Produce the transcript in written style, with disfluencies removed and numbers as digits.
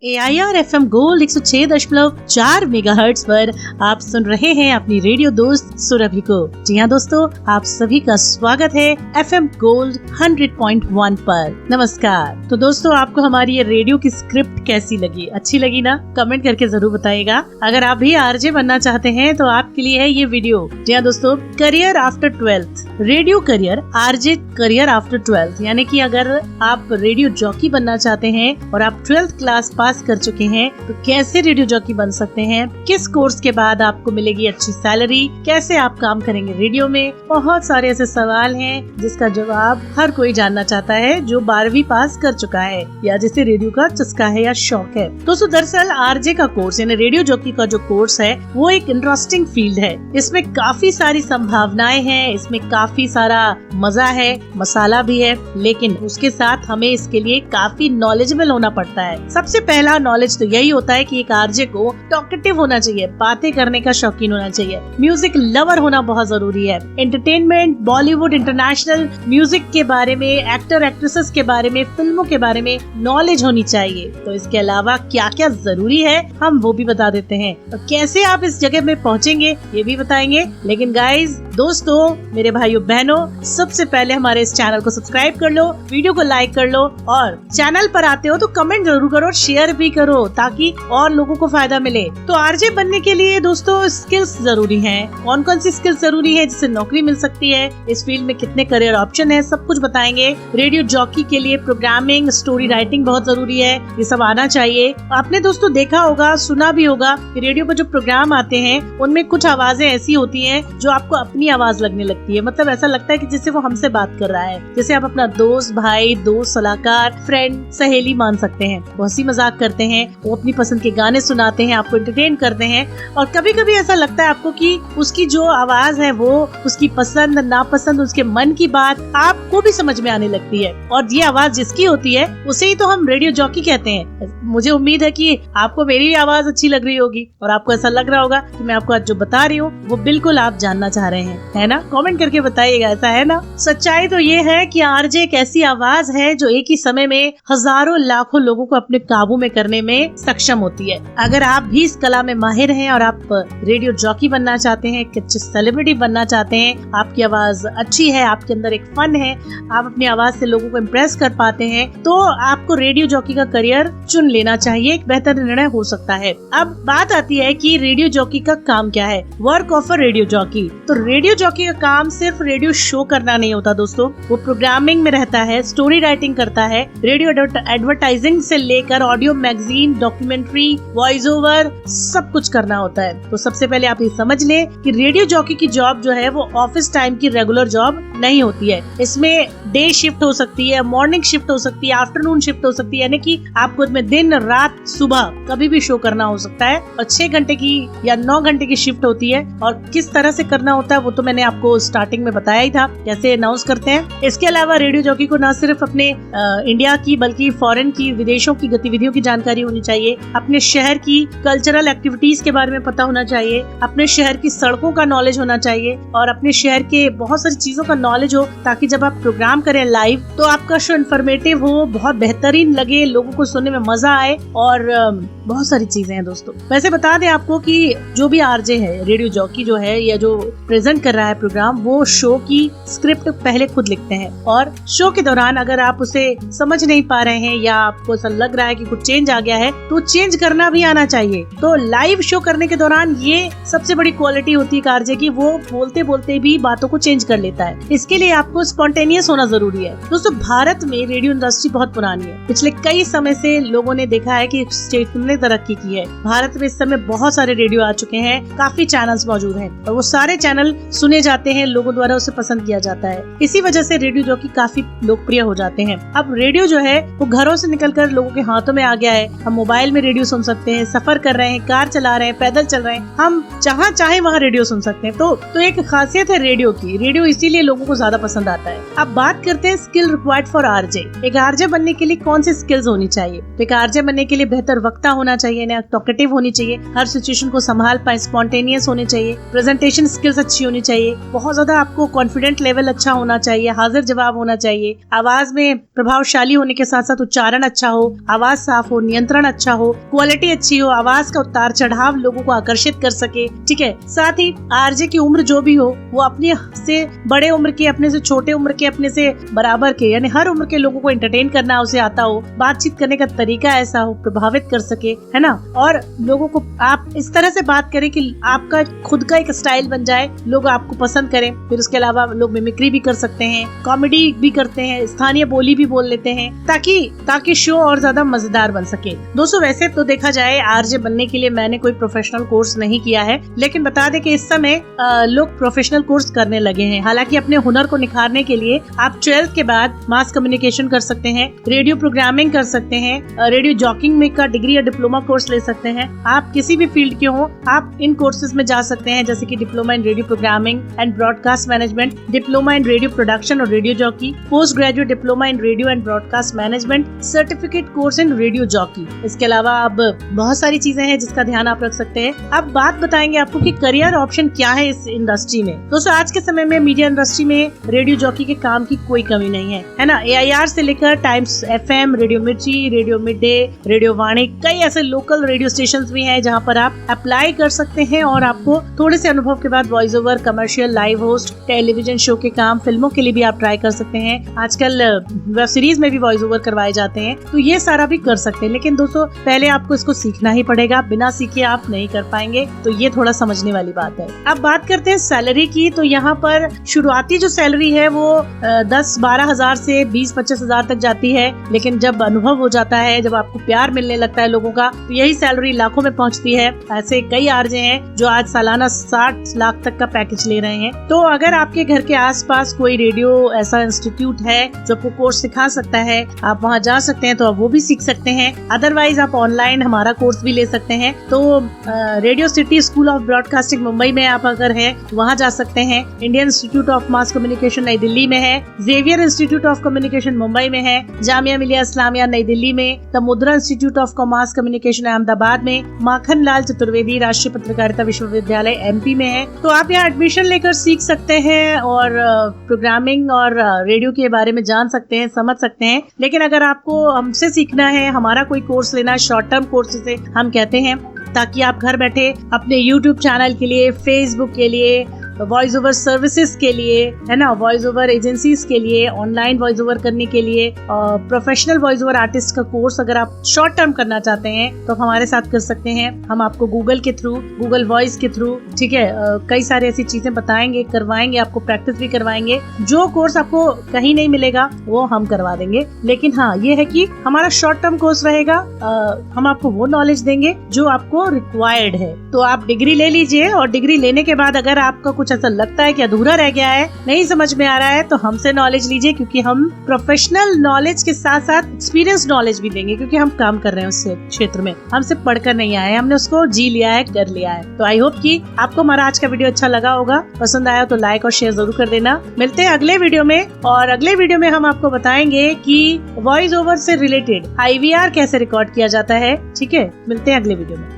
AIR FM gold 106.4 megahertz पर आप सुन रहे हैं अपनी रेडियो दोस्त सुरभि को। जी हाँ दोस्तों, आप सभी का स्वागत है FM गोल्ड 100.1 पर। नमस्कार। तो दोस्तों, आपको हमारी ये रेडियो की स्क्रिप्ट कैसी लगी? अच्छी लगी ना? कमेंट करके जरूर बताइएगा। अगर आप भी आरजे बनना चाहते हैं तो आपके लिए है ये वीडियो। जी हाँ दोस्तों, career after 12th, radio career, RJ career after 12th, यानी कि अगर आप रेडियो जॉकी बनना चाहते हैं और आप 12th क्लास पास कर चुके हैं तो कैसे रेडियो जॉकी बन सकते हैं, किस कोर्स के बाद आपको मिलेगी अच्छी सैलरी, कैसे आप काम करेंगे रेडियो में। बहुत सारे ऐसे सवाल हैं जिसका जवाब हर कोई जानना चाहता है जो 12वीं पास कर चुका है या जिसे रेडियो का चस्का है या शौक है। दोस्तों, दरअसल आरजे का कोर्स यानी रेडियो जॉकी का जो कोर्स है वो एक इंटरेस्टिंग फील्ड है। इसमें काफी सारी संभावनाएं हैं, इसमें काफी सारा मजा है, मसाला भी है, लेकिन उसके साथ हमें इसके लिए काफी नॉलेजेबल होना पड़ता है। सबसे पहला नॉलेज तो यही होता है कि एक आरजे को टॉकेटिव होना चाहिए, बातें करने का शौकीन होना चाहिए, म्यूजिक लवर होना बहुत जरूरी है। एंटरटेनमेंट, बॉलीवुड, इंटरनेशनल म्यूजिक के बारे में, एक्टर एक्ट्रेसेस के बारे में, फिल्मों के बारे में नॉलेज होनी चाहिए। तो इसके अलावा क्या क्या जरूरी है हम वो भी बता देते हैं, तो कैसे आप इस जगह में पहुँचेंगे ये भी बताएंगे। लेकिन गाइज, दोस्तों, मेरे भाइयों बहनों, सबसे पहले हमारे इस चैनल को सब्सक्राइब कर लो, वीडियो को लाइक कर लो, और चैनल पर आते हो तो कमेंट जरूर करो, शेयर भी करो ताकि और लोगों को फायदा मिले। तो आरजे बनने के लिए दोस्तों स्किल्स जरूरी हैं। कौन कौन सी स्किल्स जरूरी है जिससे नौकरी मिल सकती है, इस फील्ड में कितने करियर ऑप्शन है, सब कुछ बताएंगे। रेडियो जॉकी के लिए प्रोग्रामिंग, स्टोरी राइटिंग बहुत जरूरी है, ये सब आना चाहिए। आपने दोस्तों देखा होगा, सुना भी होगा कि रेडियो पर जो प्रोग्राम आते हैं उनमें कुछ आवाजें ऐसी होती हैं जो आपको अपनी आवाज लगने लगती है। मतलब ऐसा लगता है कि जैसे वो हमसे बात कर रहा है, जैसे आप अपना दोस्त, भाई, दोस्त, सलाहकार, फ्रेंड, सहेली मान सकते हैं। वो हंसी मजाक करते हैं, वो अपनी पसंद के गाने सुनाते हैं, आपको एंटरटेन करते हैं, और कभी कभी ऐसा लगता है आपको कि उसकी जो आवाज है वो उसकी पसंद नापसंद, उसके मन की बात आपको भी समझ में आने लगती है। और ये आवाज जिसकी होती है उसे ही तो हम रेडियो जॉकी कहते हैं। मुझे उम्मीद है कि आपको मेरी आवाज अच्छी लग रही होगी और आपको ऐसा लग रहा होगा कि मैं आपको आज जो बता रही हूँ वो बिल्कुल आप जानना चाह रहे हैं, है ना? कमेंट करके बताइएगा, ऐसा है ना? सच्चाई तो ये है कि आरजे एक ऐसी आवाज है जो एक ही समय में हजारों लाखों लोगों को अपने काबू में करने में सक्षम होती है। अगर आप भी इस कला में माहिर हैं और आप रेडियो जॉकी बनना चाहते हैं, एक अच्छे सेलिब्रिटी बनना चाहते हैं, आपकी आवाज अच्छी है, आपके अंदर एक फन है, आप अपनी आवाज से लोगों को इम्प्रेस कर पाते हैं, तो आपको रेडियो जॉकी का करियर चुन लेना चाहिए। एक बेहतर निर्णय हो सकता है। अब बात आती है कि रेडियो जॉकी का काम क्या है, work of a radio jockey. तो रेडियो जॉकी का काम सिर्फ रेडियो शो करना नहीं होता दोस्तों, वो प्रोग्रामिंग में रहता है, स्टोरी राइटिंग करता है, रेडियो एडवर्टाइजिंग से लेकर audio, magazine, documentary, voice over, सब कुछ करना होता है। तो सबसे पहले आप ये समझ लें कि रेडियो जॉकी की जॉब जो है वो ऑफिस टाइम की रेगुलर जॉब नहीं होती है। इसमें डे शिफ्ट हो सकती है, मॉर्निंग शिफ्ट हो सकती है, आफ्टरनून शिफ्ट हो सकती है, यानी कि आपको इसमें दिन, रात, सुबह कभी भी शो करना हो सकता है। और 6 घंटे की या 9 घंटे की शिफ्ट होती है। और किस तरह से करना होता है वो तो मैंने आपको स्टार्टिंग में बताया ही था, कैसे अनाउंस करते हैं। इसके अलावा रेडियो जॉकी को न सिर्फ अपने इंडिया की बल्कि फॉरेन की, विदेशों की गतिविधियों की जानकारी होनी चाहिए, अपने शहर की कल्चरल एक्टिविटीज के बारे में पता होना चाहिए, अपने शहर की सड़कों का नॉलेज होना चाहिए, और अपने शहर के बहुत सारी चीजों का नॉलेज हो, ताकि जब आप प्रोग्राम करें लाइव तो आपका शो इन्फॉर्मेटिव हो, बहुत बेहतरीन लगे, लोगों को सुनने में मजा आए, और बहुत सारी चीजें हैं दोस्तों। वैसे बता दें आपको कि जो भी आरजे है, रेडियो जॉकी जो है या जो प्रेजेंट कर रहा है प्रोग्राम, वो शो की स्क्रिप्ट पहले खुद लिखते हैं, और शो के दौरान अगर आप उसे समझ नहीं पा रहे हैं या आपको ऐसा लग रहा है कि कुछ चेंज आ गया है तो चेंज करना भी आना चाहिए। तो लाइव शो करने के दौरान ये सबसे बड़ी क्वालिटी होती है आरजे की, वो बोलते बोलते भी बातों को चेंज कर लेता है। इसके लिए आपको स्पॉन्टेनियस होना जरूरी है। दोस्तों, भारत में रेडियो इंडस्ट्री बहुत पुरानी है। पिछले कई समय से लोगों ने देखा है कि स्टेशन ने तरक्की की है। भारत में इस समय बहुत सारे रेडियो आ चुके हैं, काफी चैनल्स मौजूद हैं, और वो सारे चैनल सुने जाते हैं, लोगों द्वारा उसे पसंद किया जाता है। इसी वजह से रेडियो जॉकी काफी लोकप्रिय हो जाते हैं। अब रेडियो जो है वो घरों से निकलकर लोगों के हाथों में आ गया है। हम मोबाइल में रेडियो सुन सकते हैं, सफर कर रहे हैं, कार चला रहे हैं, पैदल चल रहे हैं, हम जहाँ चाहे वहाँ रेडियो सुन सकते हैं। तो एक खासियत है रेडियो की, रेडियो इसीलिए लोगों को ज्यादा पसंद आता है। अब बात करते हैं स्किल रिक्वायर्ड फॉर आरजे। एक आरजे बनने के लिए कौन सी स्किल्स होनी चाहिए? तो एक आरजे बनने के लिए बेहतर वक्ता होना चाहिए, टॉकेटिव होनी चाहिए, हर सिचुएशन को संभाल पाए, स्पॉन्टेनियस होने चाहिए, प्रेजेंटेशन स्किल्स अच्छी होनी चाहिए, बहुत ज्यादा आपको कॉन्फिडेंट लेवल अच्छा होना चाहिए, हाजिर जवाब होना चाहिए, आवाज में प्रभावशाली होने के साथ साथ उच्चारण अच्छा हो, आवाज साफ हो, नियंत्रण अच्छा हो, क्वालिटी अच्छी हो, आवाज का उतार चढ़ाव लोगों को आकर्षित कर सके, ठीक है। साथ ही आरजे की उम्र जो भी हो वो अपने से बड़े उम्र के, अपने से छोटे उम्र के, अपने से बराबर के, यानी हर उम्र के लोगों को एंटरटेन करना उसे आता हो, बातचीत करने का तरीका ऐसा हो, प्रभावित कर सके, है ना। और लोगों को आप इस तरह से बात करें कि आपका खुद का एक स्टाइल बन जाए, लोग आपको पसंद करें। फिर उसके अलावा लोग मिमिक्री भी कर सकते हैं, कॉमेडी भी करते हैं, स्थानीय बोली भी बोल लेते हैं, ताकि शो और ज्यादा मजेदार बन सके। दोस्तों वैसे तो देखा जाए आरजे बनने के लिए मैंने कोई प्रोफेशनल कोर्स नहीं किया है, लेकिन बता दें कि इस समय लोग प्रोफेशनल कोर्स करने लगे हैं। हालांकि अपने हुनर को निखारने के लिए आप 12th के बाद मास कम्युनिकेशन कर सकते हैं, रेडियो प्रोग्रामिंग कर सकते हैं, रेडियो जॉकिंग में का डिग्री या डिप्लोमा कोर्स ले सकते हैं। आप किसी भी फील्ड के हो आप इन कोर्सेज में जा सकते हैं, जैसे कि diploma in radio programming and broadcast management, diploma in radio production और radio jockey, post graduate diploma in radio and broadcast management, certificate course in radio jockey. इसके अलावा अब बहुत सारी चीजें हैं जिसका ध्यान आप रख सकते हैं। अब बात बताएंगे आपको कि करियर ऑप्शन क्या है इस इंडस्ट्री में। दोस्तों आज के समय में मीडिया इंडस्ट्री में रेडियो जॉकी के काम की कोई कमी नहीं है ना। AIR से लेकर टाइम्स FM, रेडियो मिर्ची, रेडियो मिड डे, रेडियो वाणी, कई ऐसे लोकल रेडियो स्टेशंस भी हैं जहां पर आप अप्लाई कर सकते हैं और आपको थोड़े से अनुभव के बाद voice over, commercial, live host, television show के काम, फिल्मों के लिए भी आप ट्राई कर सकते हैं। आजकल वेब सीरीज में भी वॉइस ओवर करवाए जाते हैं, तो ये सारा भी कर सकते हैं। लेकिन दोस्तों पहले आपको इसको सीखना ही पड़ेगा, बिना सीखे आप नहीं कर पाएंगे, तो ये थोड़ा समझने वाली बात है। अब बात करते हैं सैलरी की, तो यहाँ पर शुरुआती जो सैलरी है वो 10-12 हजार से 20-25 हजार तक जाती है। लेकिन जब अनुभव हो जाता है, जब आपको प्यार मिलने लगता है लोगों का, तो यही सैलरी लाखों में पहुंचती है। ऐसे कई आरजे हैं जो आज सालाना 60 लाख तक का पैकेज ले रहे हैं। तो अगर आपके घर के आसपास कोई रेडियो ऐसा इंस्टीट्यूट है जो आपको कोर्स सिखा सकता है, आप वहाँ जा सकते हैं, तो आप वो भी सीख सकते हैं। अदरवाइज आप ऑनलाइन हमारा कोर्स भी ले सकते हैं। तो Radio City School of Broadcasting Mumbai में आप अगर हैं वहाँ जा सकते हैं, Indian Institute of Mass Communication New Delhi में है, Xavier Institute of Communication Mumbai में है, जामिया मिलिया इस्लामिया नई दिल्ली में, द मुद्रा institute of Mass communication Ahmedabad में, माखन लाल चतुर्वेदी राष्ट्रीय पत्रकारिता विश्वविद्यालय MP में है। तो आप यहाँ एडमिशन लेकर सीख सकते हैं और प्रोग्रामिंग और रेडियो के बारे में जान सकते हैं, समझ सकते हैं। लेकिन अगर आपको हमसे सीखना है, हमारा कोई कोर्स लेना है, शॉर्ट टर्म कोर्स से हम कहते हैं, ताकि आप घर बैठे अपने YouTube चैनल के लिए, Facebook के लिए, वॉइस ओवर सर्विसेज के लिए, है ना, वॉइस ओवर एजेंसीज के लिए, ऑनलाइन वॉइस ओवर करने के लिए, प्रोफेशनल वॉइस ओवर आर्टिस्ट का कोर्स अगर आप शॉर्ट टर्म करना चाहते हैं तो हमारे साथ कर सकते हैं। हम आपको गूगल के थ्रू, गूगल वॉइस के थ्रू, ठीक है, कई सारी ऐसी चीजें बताएंगे, करवाएंगे, आपको प्रैक्टिस भी करवाएंगे। जो कोर्स आपको कहीं नहीं मिलेगा वो हम करवा देंगे। लेकिन हाँ, ये है कि हमारा शॉर्ट टर्म कोर्स रहेगा, हम आपको वो नॉलेज देंगे जो आपको रिक्वायर्ड है। तो आप डिग्री ले लीजिए और डिग्री लेने के बाद अगर आपका कुछ ऐसा लगता है कि अधूरा रह गया है, नहीं समझ में आ रहा है, तो हमसे नॉलेज लीजिए, क्योंकि हम प्रोफेशनल नॉलेज के साथ साथ एक्सपीरियंस नॉलेज भी देंगे, क्योंकि हम काम कर रहे हैं उस क्षेत्र में। हम सिर्फ पढ़कर नहीं आए, हमने उसको जी लिया है, कर लिया है। तो आई होप कि आपको हमारा आज का वीडियो अच्छा लगा होगा। पसंद आया तो लाइक और शेयर जरूर कर देना। मिलते हैं अगले वीडियो में, और अगले वीडियो में हम आपको बताएंगे कि वॉइस ओवर से रिलेटेड IVR कैसे रिकॉर्ड किया जाता है। ठीक है, मिलते हैं अगले वीडियो में।